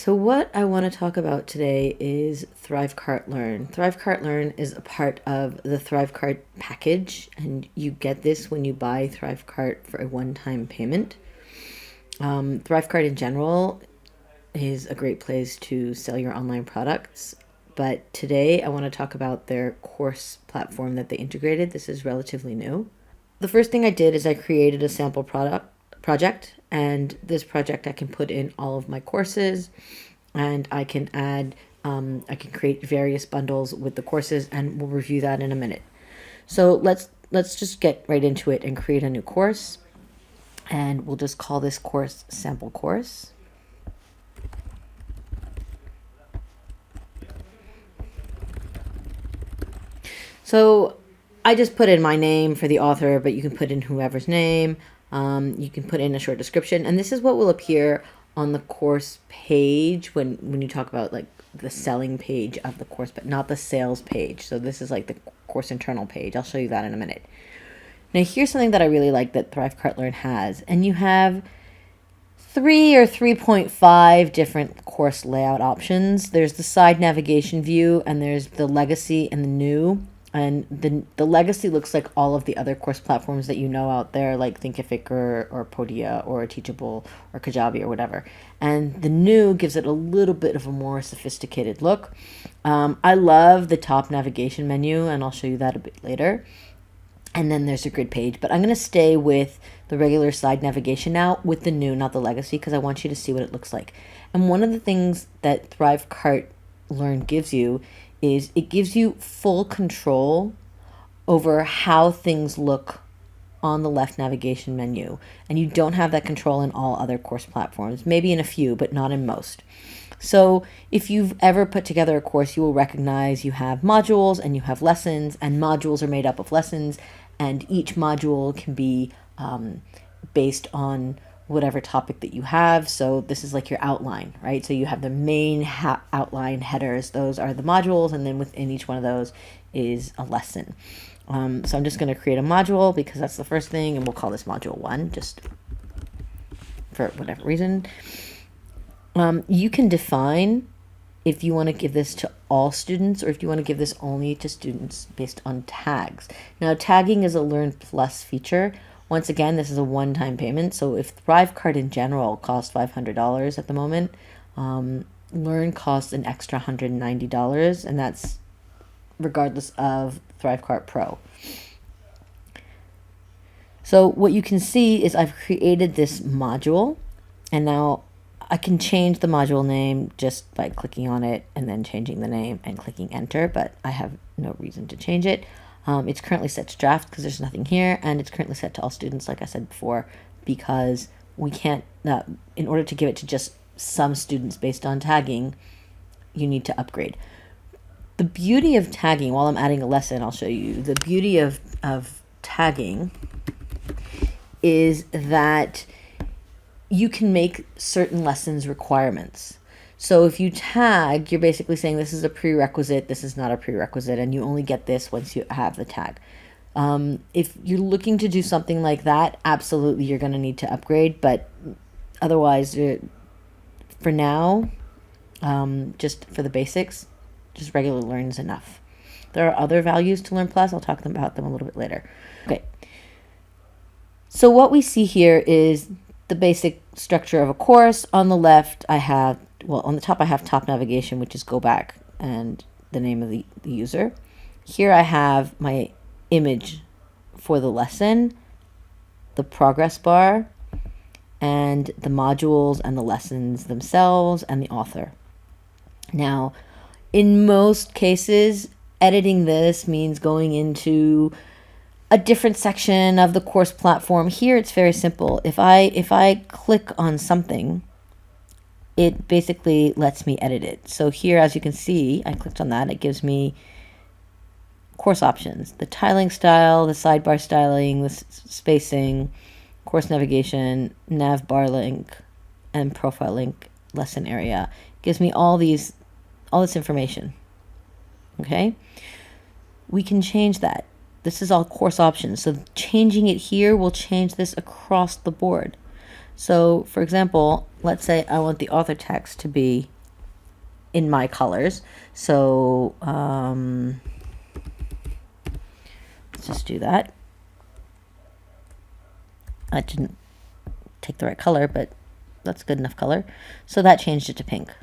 So what I want to talk about today is ThriveCart Learn. ThriveCart Learn is a part of the ThriveCart package, and you get this when you buy ThriveCart for a one-time payment. ThriveCart in general is a great place to sell your online products, but today I want to talk about their course platform that they integrated. This is relatively new. The first thing I did is I created a sample project, and this project I can put in all of my courses, and I can add I can create various bundles with the courses, and we'll review that in a minute. So let's just get right into it and create a new course, and we'll just call this course sample course. So I just put in my name for the author, but you can put in whoever's name. You can put in a short description, and this is what will appear on the course page when you talk about like the selling page of the course, but not the sales page. So this is like the course internal page. I'll show you that in a minute. Now here's something that I really like that ThriveCart Learn has, and you have 3 or 3.5 different course layout options. There's the side navigation view, and there's the legacy and the new. And the legacy looks like all of the other course platforms that you know out there, like Thinkific or Podia or Teachable or Kajabi or whatever. And the new gives it a little bit of a more sophisticated look. I love the top navigation menu, and I'll show you that a bit later. And then there's a grid page, but I'm going to stay with the regular side navigation now with the new, not the legacy, because I want you to see what it looks like. And one of the things that ThriveCart Learn gives you is it gives you full control over how things look on the left navigation menu. And you don't have that control in all other course platforms, maybe in a few, but not in most. So if you've ever put together a course, you will recognize you have modules and you have lessons, and modules are made up of lessons, and each module can be based on whatever topic that you have. So this is like your outline, right? So you have the main outline headers. Those are the modules, and then within each one of those is a lesson. So I'm just going to create a module because that's the first thing, and we'll call this module 1 just for whatever reason. You can define if you want to give this to all students or if you want to give this only to students based on tags. Now, tagging is a Learn Plus feature. Once again, this is a one-time payment, so if ThriveCart in general costs $500 at the moment, Learn costs an extra $190, and that's regardless of ThriveCart Pro. So what you can see is I've created this module, and now I can change the module name just by clicking on it and then changing the name and clicking enter, but I have no reason to change it. It's currently set to draft because there's nothing here, and it's currently set to all students, like I said before, because we can't, in order to give it to just some students based on tagging, you need to upgrade. The beauty of tagging, while I'm adding a lesson, I'll show you, the beauty of tagging is that you can make certain lessons requirements. So if you tag, you're basically saying this is a prerequisite, this is not a prerequisite, and you only get this once you have the tag. If you're looking to do something like that, absolutely you're going to need to upgrade, but otherwise, for now, just for the basics, just regular Learn is enough. There are other values to Learn Plus. I'll talk about them a little bit later. Okay. So what we see here is the basic structure of a course. On the left, I have, well, on the top, I have top navigation, which is go back and the name of the user. Here I have my image for the lesson, the progress bar, and the modules and the lessons themselves and the author. Now, in most cases, editing this means going into a different section of the course platform. Here it's very simple. If I click on something, it basically lets me edit it. So here, as you can see, I clicked on that. It gives me course options, the tiling style, the sidebar styling, the spacing, course navigation, nav bar link, and profile link, lesson area. It gives me all this information. Okay? We can change that. This is all course options. So changing it here will change this across the board. So for example, let's say I want the author text to be in my colors. So let's just do that. I didn't take the right color, but that's good enough color. So that changed it to pink,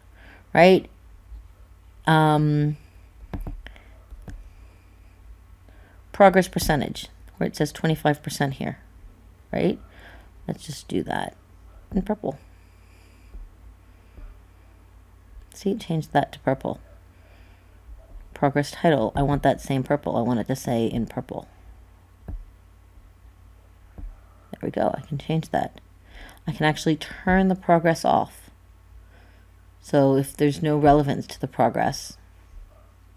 right? Progress percentage, where it says 25% here, right? Let's just do that in purple. See, it changed that to purple. Progress title, I want that same purple. I want it to say in purple. There we go. I can change that. I can actually turn the progress off. So if there's no relevance to the progress,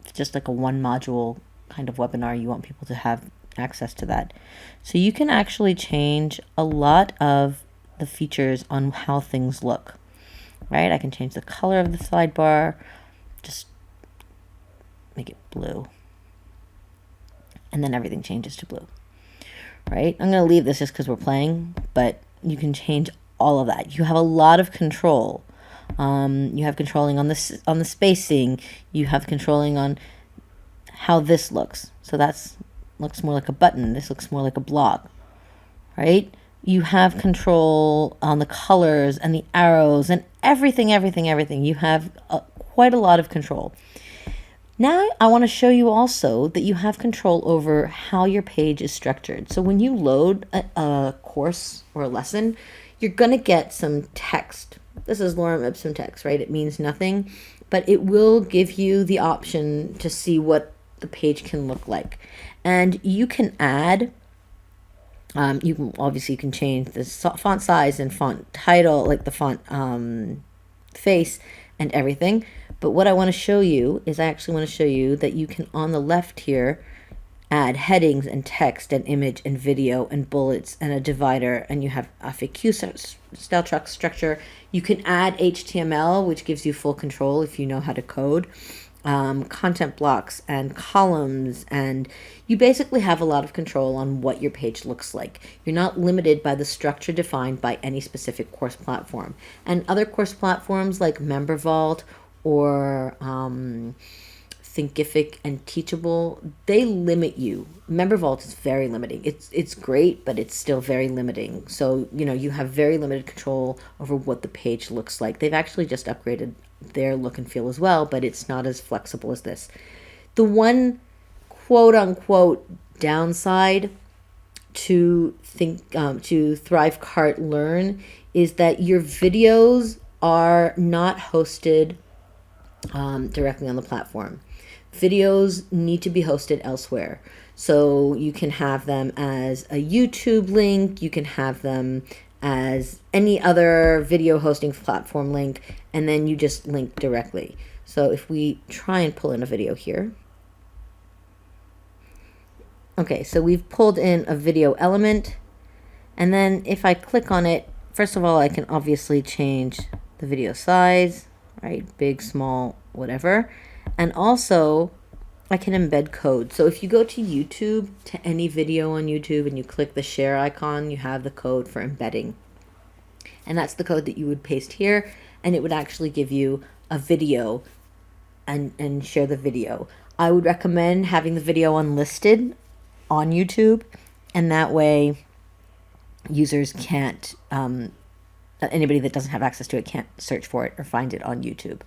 it's just like a one module kind of webinar, you want people to have access to that. So you can actually change a lot of the features on how things look, right? I can change the color of the sidebar, just make it blue. And then everything changes to blue, right? I'm going to leave this just because we're playing, but you can change all of that. You have a lot of control. You have controlling on the spacing. You have controlling on how this looks. So that's looks more like a button. This looks more like a blog, right? You have control on the colors and the arrows and everything. You have quite a lot of control. Now I want to show you also that you have control over how your page is structured. So when you load a course or a lesson, you're going to get some text. This is lorem ipsum text, right? It means nothing, but it will give you the option to see what the page can look like. And you can add, you can change the font size and font title, like the font face and everything. But what I want to show you is I actually want to show you that you can, on the left here, add headings and text and image and video and bullets and a divider, and you have FAQ style track structure. You can add HTML, which gives you full control if you know how to code, content blocks and columns, and you basically have a lot of control on what your page looks like. You're not limited by the structure defined by any specific course platform. And other course platforms like MemberVault or Thinkific and Teachable, they limit you. MemberVault is very limiting. It's great, but it's still very limiting. So, you have very limited control over what the page looks like. They've actually just upgraded their look and feel as well, but it's not as flexible as this. The one quote unquote downside to ThriveCart Learn is that your videos are not hosted directly on the platform. Videos need to be hosted elsewhere. So you can have them as a YouTube link, you can have them as any other video hosting platform link, and then you just link directly. So if we try and pull in a video here. Okay, so we've pulled in a video element, and then if I click on it, first of all, I can obviously change the video size, right? Big, small, whatever. And also I can embed code. So if you go to YouTube, to any video on YouTube, and you click the share icon, you have the code for embedding. And that's the code that you would paste here, and it would actually give you a video and share the video. I would recommend having the video unlisted on YouTube, and that way users can't, anybody that doesn't have access to it can't search for it or find it on YouTube.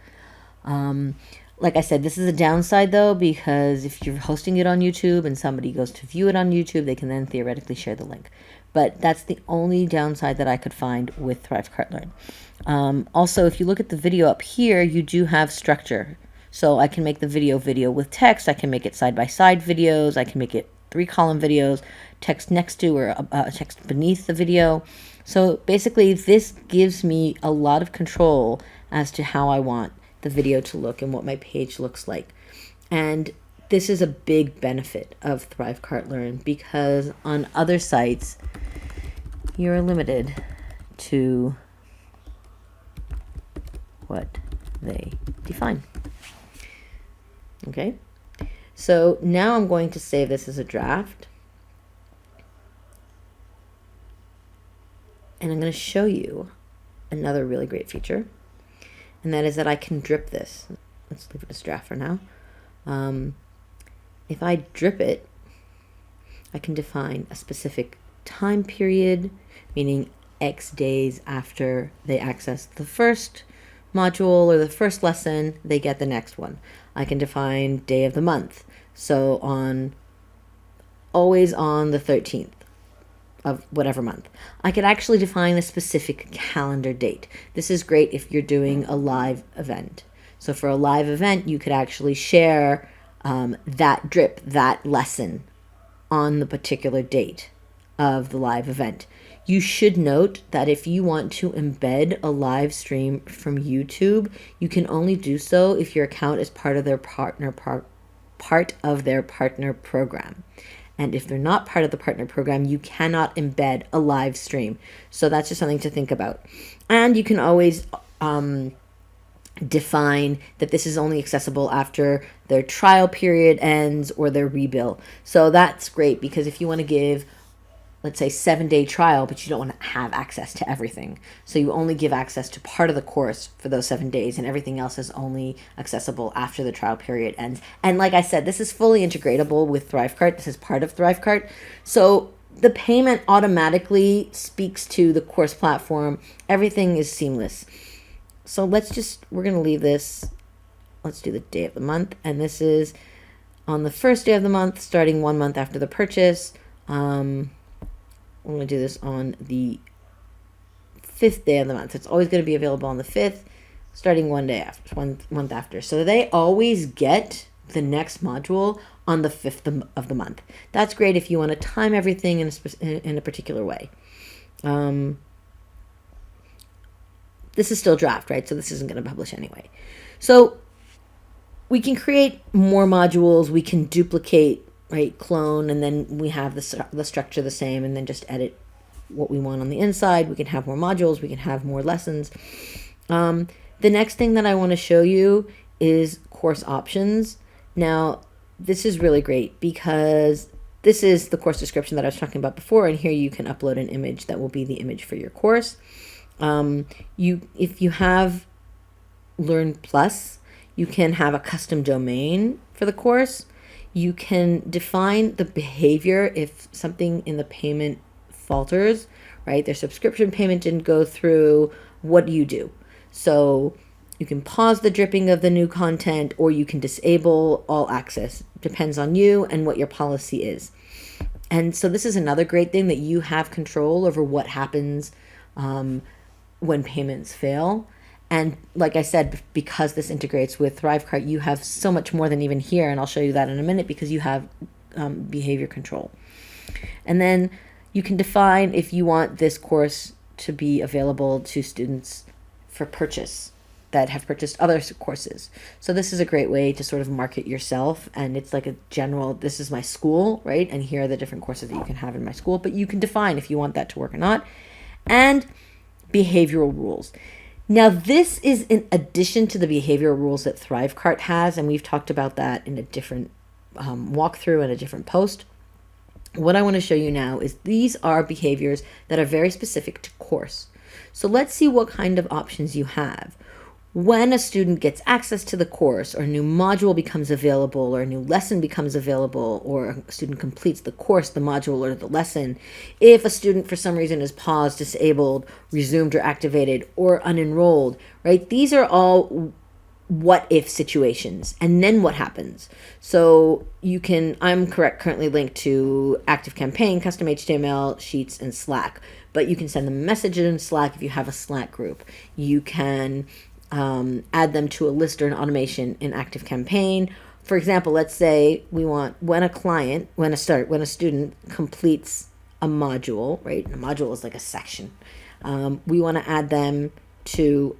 Like I said, this is a downside though, because if you're hosting it on YouTube and somebody goes to view it on YouTube, they can then theoretically share the link. But that's the only downside that I could find with ThriveCart Learn. Also, if you look at the video up here, you do have structure. So I can make the video with text. I can make it side-by-side videos. I can make it 3-column videos, text next to or text beneath the video. So basically, this gives me a lot of control as to how I want the video to look and what my page looks like. And this is a big benefit of ThriveCart Learn, because on other sites you're limited to what they define. Okay, so now I'm going to save this as a draft, and I'm going to show you another really great feature. And that is that I can drip this. let's leave it as draft for now. If I drip it, I can define a specific time period, meaning X days after they access the first module or the first lesson, they get the next one. I can define day of the month. So always on the 13th of whatever month. I could actually define a specific calendar date. This is great if you're doing a live event. So for a live event, you could actually share that drip, that lesson on the particular date of the live event. You should note that if you want to embed a live stream from YouTube, you can only do so if your account is part of their partner program. And if they're not part of the partner program, you cannot embed a live stream. So that's just something to think about. And you can always define that this is only accessible after their trial period ends or their rebill. So that's great, because if you want to give, let's say, 7-day trial, but you don't want to have access to everything. So you only give access to part of the course for those 7 days, and everything else is only accessible after the trial period ends. And like I said, this is fully integratable with ThriveCart. This is part of ThriveCart. So the payment automatically speaks to the course platform. Everything is seamless. So we're going to leave this. Let's do the day of the month. And this is on the first day of the month, starting 1 month after the purchase. I'm going to do this on the 5th day of the month. It's always going to be available on the 5th, starting 1 month after. So they always get the next module on the 5th of the month. That's great if you want to time everything in a particular way. This is still draft, right? So this isn't going to publish anyway. So we can create more modules. We can duplicate, right, clone, and then we have the structure the same, and then just edit what we want on the inside. We can have more modules. We can have more lessons. The next thing that I want to show you is course options. Now, this is really great because this is the course description that I was talking about before, and here you can upload an image that will be the image for your course. If you have Learn Plus, you can have a custom domain for the course. You can define the behavior if something in the payment falters, right? Their subscription payment didn't go through. What do you do? So you can pause the dripping of the new content, or you can disable all access. Depends on you and what your policy is. And so this is another great thing, that you have control over what happens when payments fail. And like I said, because this integrates with ThriveCart, you have so much more than even here, and I'll show you that in a minute, because you have behavior control. And then you can define if you want this course to be available to students for purchase that have purchased other courses. So this is a great way to sort of market yourself, and it's like a general, this is my school, right? And here are the different courses that you can have in my school, but you can define if you want that to work or not. And behavioral rules. Now, this is in addition to the behavioral rules that ThriveCart has, and we've talked about that in a different walkthrough and a different post. What I want to show you now is these are behaviors that are very specific to course. So let's see what kind of options you have. When a student gets access to the course, or a new module becomes available, or a new lesson becomes available, or a student completes the course, the module, or the lesson, if a student for some reason is paused, disabled, resumed, or activated, or unenrolled, right? These are all what if situations. And then what happens? So I'm currently linked to ActiveCampaign, custom HTML, Sheets, and Slack. But you can send them messages in Slack if you have a Slack group. You can add them to a list or an automation in ActiveCampaign. For example, let's say we want when a student completes a module, right? A module is like a section. We want to add them to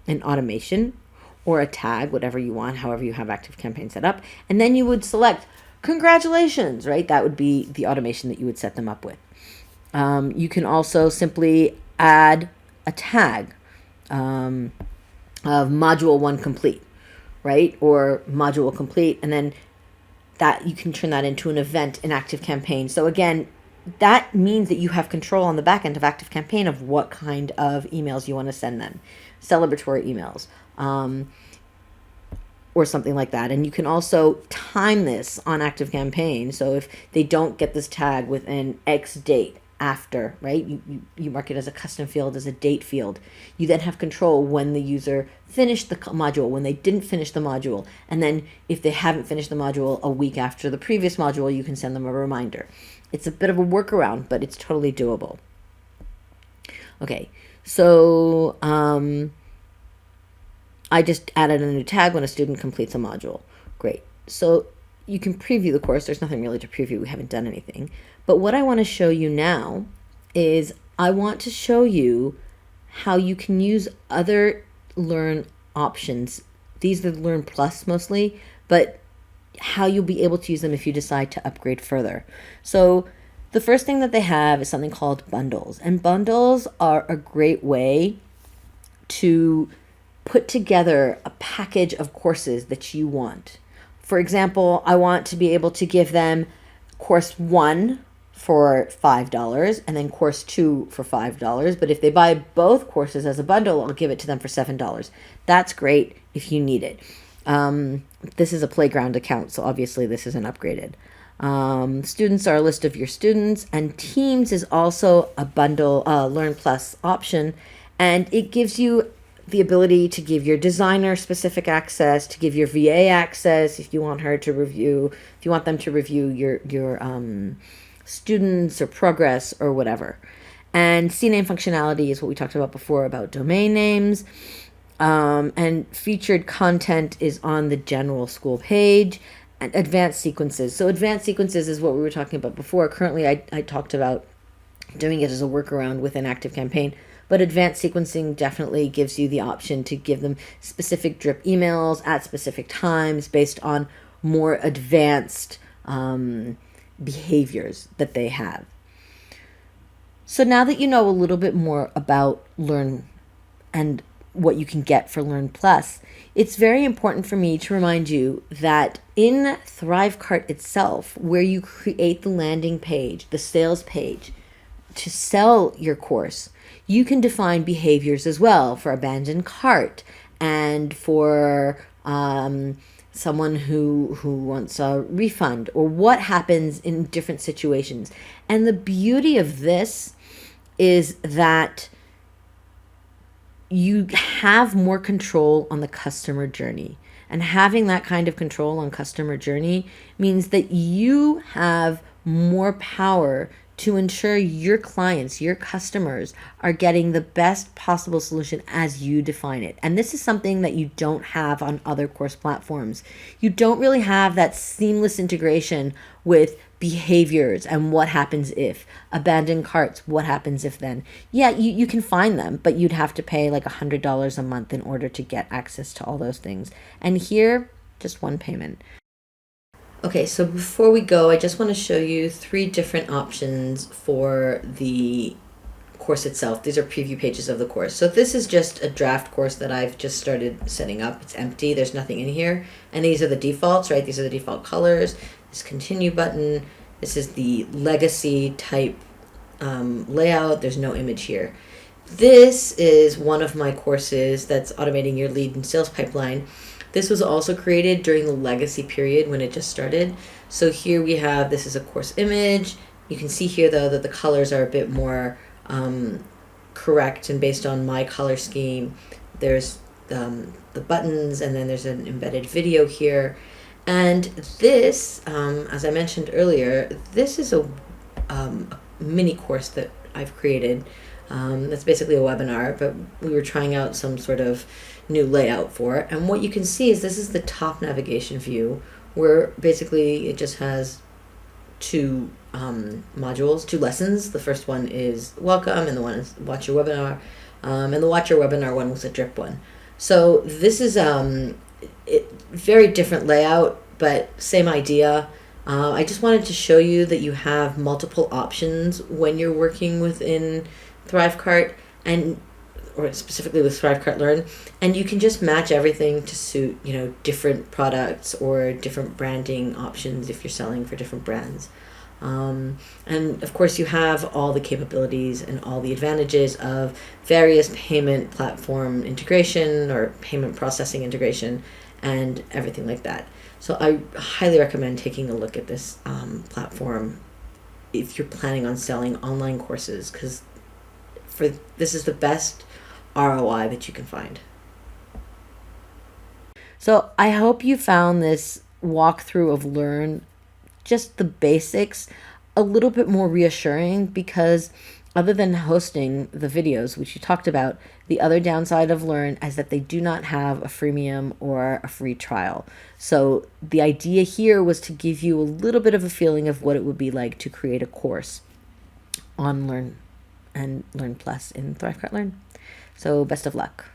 an automation or a tag, whatever you want, however you have ActiveCampaign set up. And then you would select congratulations, right? That would be the automation that you would set them up with. You can also simply add a tag of module 1 complete, right? Or module complete, and then that you can turn that into an event in ActiveCampaign. So again, that means that you have control on the back end of ActiveCampaign of what kind of emails you want to send them. Celebratory emails, or something like that. And you can also time this on ActiveCampaign. So if they don't get this tag within X date after, right, you mark it as a custom field, as a date field. You then have control when the user finished the module, when they didn't finish the module. And then if they haven't finished the module a week after the previous module, you can send them a reminder. It's a bit of a workaround, but it's totally doable. Okay, so I just added a new tag when a student completes a module. Great. So you can preview the course. There's nothing really to preview. We haven't done anything. But what I want to show you now is I want to show you how you can use other Learn options. These are the Learn Plus mostly, but how you'll be able to use them if you decide to upgrade further. So the first thing that they have is something called bundles. And bundles are a great way to put together a package of courses that you want. For example, I want to be able to give them course 1 for $5 and then course 2 for $5. But if they buy both courses as a bundle, I'll give it to them for $7. That's great if you need it. This is a playground account, so obviously this isn't upgraded. Students are a list of your students, and Teams is also a bundle Learn Plus option, and it gives you the ability to give your designer specific access, to give your VA access if you want her to review, if you want them to review your students or progress or whatever. And CNAME functionality is what we talked about before about domain names. And featured content is on the general school page. And advanced sequences. So advanced sequences is what we were talking about before. Currently, I talked about doing it as a workaround within ActiveCampaign. But advanced sequencing definitely gives you the option to give them specific drip emails at specific times based on more advanced behaviors that they have. So now that you know a little bit more about Learn and what you can get for Learn Plus, it's very important for me to remind you that in ThriveCart itself, where you create the landing page, the sales page, to sell your course, you can define behaviors as well for abandoned cart and for someone who wants a refund, or what happens in different situations. And the beauty of this is that you have more control on the customer journey. And having that kind of control on customer journey means that you have more power to ensure your clients, your customers, are getting the best possible solution as you define it. And this is something that you don't have on other course platforms. You don't really have that seamless integration with behaviors and what happens if. Abandoned carts, what happens if then. Yeah, you can find them, but you'd have to pay like $100 a month in order to get access to all those things. And here, just one payment. Okay, so before we go, I just want to show you 3 different options for the course itself. These are preview pages of the course. So this is just a draft course that I've just started setting up. It's empty, there's nothing in here. And these are the defaults, right? These are the default colors. This continue button. This is the legacy type layout. There's no image here. This is one of my courses that's automating your lead and sales pipeline. This was also created during the legacy period when it just started. So here we have, this is a course image. You can see here though that the colors are a bit more correct and based on my color scheme. There's the buttons, and then there's an embedded video here. And this, as I mentioned earlier, this is a mini course that I've created. That's basically a webinar, but we were trying out some sort of new layout for it. And what you can see is this is the top navigation view, where basically it just has 2 modules, 2 lessons. The first one is welcome, and the one is watch your webinar. And the watch your webinar one was a drip one. So this is very different layout, but same idea. I just wanted to show you that you have multiple options when you're working within ThriveCart, or specifically with ThriveCart Learn, and you can just match everything to suit, different products or different branding options if you're selling for different brands. And of course, you have all the capabilities and all the advantages of various payment platform integration or payment processing integration and everything like that. So I highly recommend taking a look at this platform if you're planning on selling online courses, because this is the best ROI that you can find. So I hope you found this walkthrough of Learn, just the basics, a little bit more reassuring, because other than hosting the videos, which you talked about, the other downside of Learn is that they do not have a freemium or a free trial. So the idea here was to give you a little bit of a feeling of what it would be like to create a course on Learn and Learn Plus in ThriveCart Learn. So best of luck.